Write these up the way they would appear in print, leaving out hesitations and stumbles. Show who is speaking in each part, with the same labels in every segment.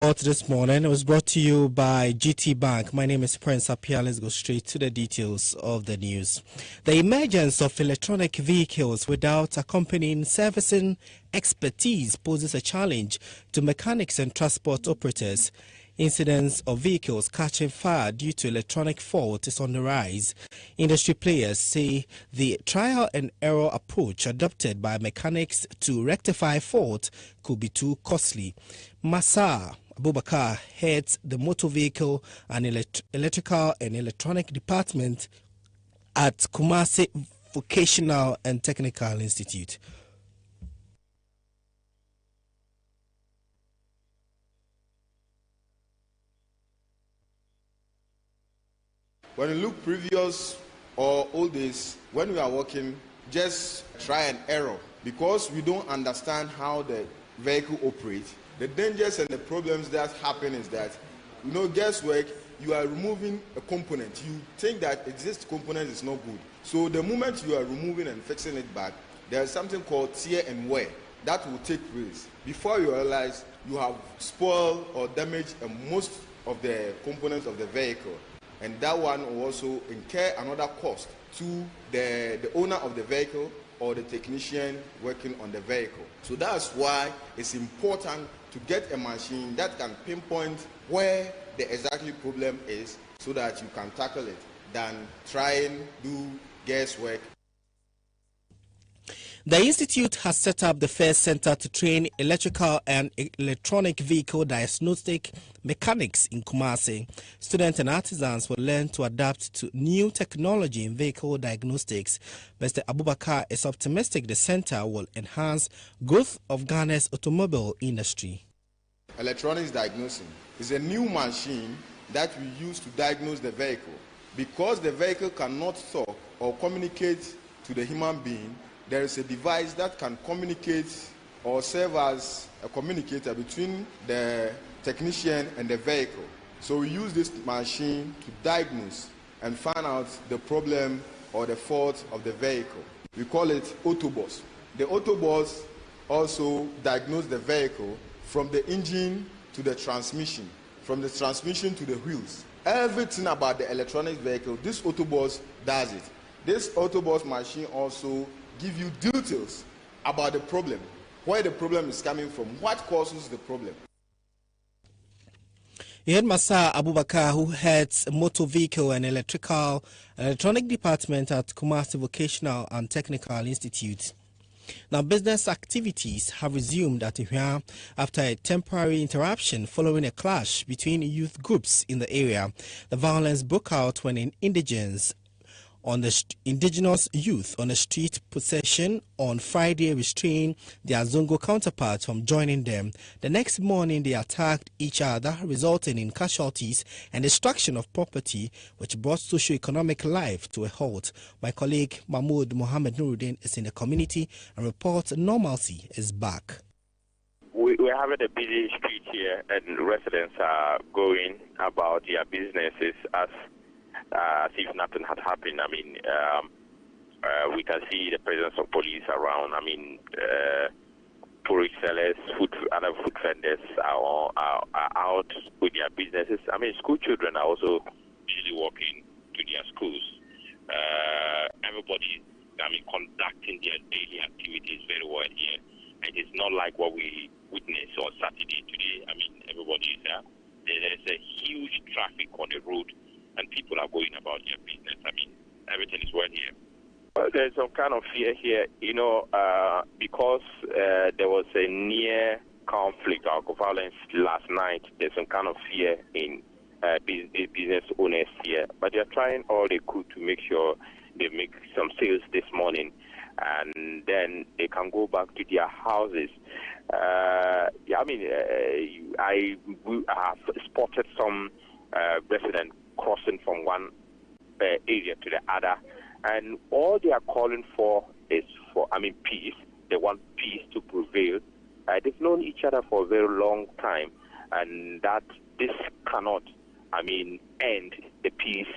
Speaker 1: This morning it was brought to you by GT Bank. My name is Prince APPIAH. Let's go straight to the details of the news. The emergence of electronic vehicles without accompanying servicing expertise poses a challenge to mechanics and transport operators. Incidents of vehicles catching fire due to electronic fault is on the rise. Industry players say the trial and error approach adopted by mechanics to rectify fault could be too costly. Masa APPIAH heads the motor vehicle and electrical and electronic department at Kumasi Vocational and Technical Institute.
Speaker 2: When you look previous or old days, when we are working, just try and error because we don't understand how the vehicle operates. The dangers and the problems that happen is that, guesswork, you are removing a component. You think that existing component is not good. So the moment you are removing and fixing it back, there is something called tear and wear that will take place. Before you realize, you have spoiled or damaged most of the components of the vehicle. And that one will also incur another cost to the owner of the vehicle or the technician working on the vehicle. So that's why it's important to get a machine that can pinpoint where the exactly problem is so that you can tackle it than try and do guesswork.
Speaker 1: The institute has set up the first center to train electrical and electronic vehicle diagnostic mechanics in Kumasi. Students and artisans will learn to adapt to new technology in vehicle diagnostics. Mr. APPIAH is optimistic the center will enhance growth of Ghana's automobile industry.
Speaker 2: Electronics diagnosing is a new machine that we use to diagnose the vehicle. Because the vehicle cannot talk or communicate to the human being, there is a device that can communicate or serve as a communicator between the technician and the vehicle. So we use this machine to diagnose and find out the problem or the fault of the vehicle. We call it Autobots. The Autobots also diagnose the vehicle from the engine to the transmission, from the transmission to the wheels. Everything about the electronic vehicle, this Autobots does it. This Autobots machine also give you details about the problem, where the problem is coming from, what causes the problem.
Speaker 1: Yed Masa APPIAH, who heads motor vehicle and electronic department at Kumasi Vocational and Technical Institute. Now, business activities have resumed at APPIAH after a temporary interruption following a clash between youth groups in the area. The violence broke out when indigenous youth on a street procession on Friday restrained their Zongo counterparts from joining them. The next morning, they attacked each other, resulting in casualties and destruction of property, which brought socio-economic life to a halt. My colleague Mahmoud Mohammed Nuruddin is in the community and reports normalcy is back.
Speaker 3: We're having a busy street here, and residents are going about their businesses as if nothing had happened. I mean, we can see the presence of police around. I mean, tourist sellers, other food vendors are out with their businesses. I mean, school children are also usually walking to their schools. Everybody, conducting their daily activities very well here. And it's not like what we witnessed on Saturday. Today, I mean, everybody is there. There's a huge traffic on the road, and people are going about their business. I mean, everything is well here. Well, there's some kind of fear here, because there was a near conflict or violence last night. There's some kind of fear in business owners here. But they're trying all they could to make sure they make some sales this morning, and then they can go back to their houses. I have spotted some residents crossing from one area to the other, and all they are calling for is peace. They want peace to prevail. They've known each other for a very long time, and that this cannot, end the peace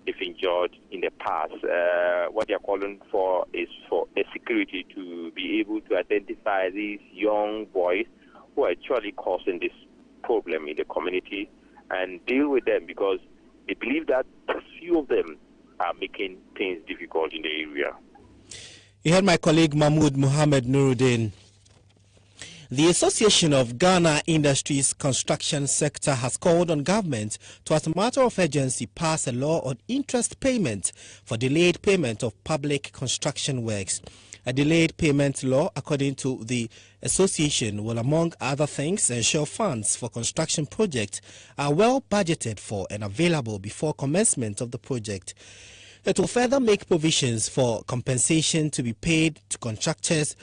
Speaker 3: they've enjoyed in the past. What they are calling for is for a security to be able to identify these young boys who are actually causing this problem in the community and deal with them, because they believe that a few of them are making things difficult in the area.
Speaker 1: You heard my colleague Mahmoud Muhammad Nuruddin. The Association of Ghana Industries Construction Sector has called on government to, as a matter of urgency, pass a law on interest payment for delayed payment of public construction works. A delayed payment law, according to the association, will, among other things, ensure funds for construction projects are well budgeted for and available before commencement of the project. It will further make provisions for compensation to be paid to contractors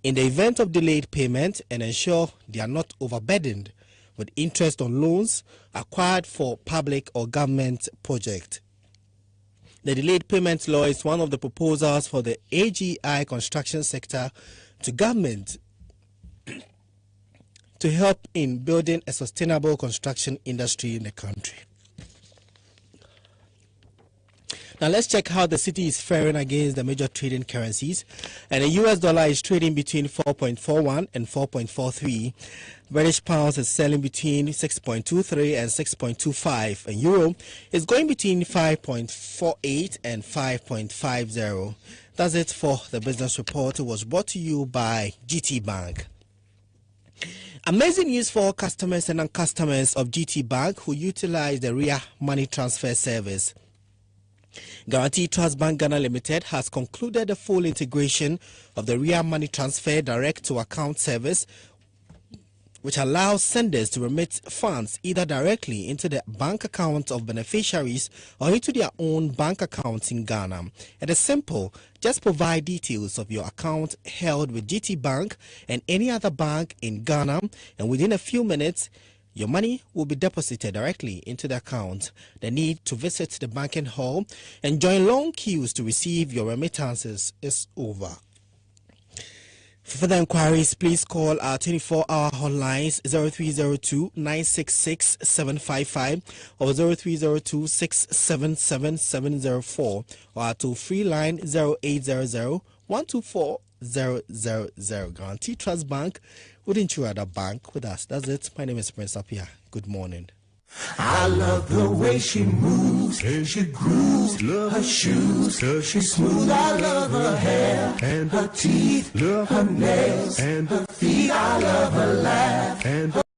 Speaker 1: in the event of delayed payment and ensure they are not overburdened with interest on loans acquired for public or government projects. The delayed payment law is one of the proposals for the AGI construction sector to government to help in building a sustainable construction industry in the country. Now let's check how the city is faring against the major trading currencies. And the US dollar is trading between 4.41 and 4.43. British pounds is selling between 6.23 and 6.25. And euro is going between 5.48 and 5.50. That's it for the business report. It was brought to you by GT Bank. Amazing news for customers and non-customers of GT Bank who utilize the RIA money transfer service. Guarantee Trust Bank Ghana Limited has concluded the full integration of the RIA Money Transfer Direct to Account service, which allows senders to remit funds either directly into the bank account of beneficiaries or into their own bank accounts in Ghana. It is simple. Just provide details of your account held with GT Bank and any other bank in Ghana, and within a few minutes, your money will be deposited directly into the account. The need to visit the banking hall and join long queues to receive your remittances is over. For further inquiries, please call our 24-hour hotlines 0302 966 755 or 0302 677 704 or our toll-free line 0800 124 000. Guarantee Trust Bank. Wouldn't you rather bank with us? That's it. My name is Prince APPIAH. Good morning.
Speaker 4: I love the way she moves, she grooves, love her shoes, she's smooth. I love her hair and her teeth, love her nails and her feet. I love her laugh and her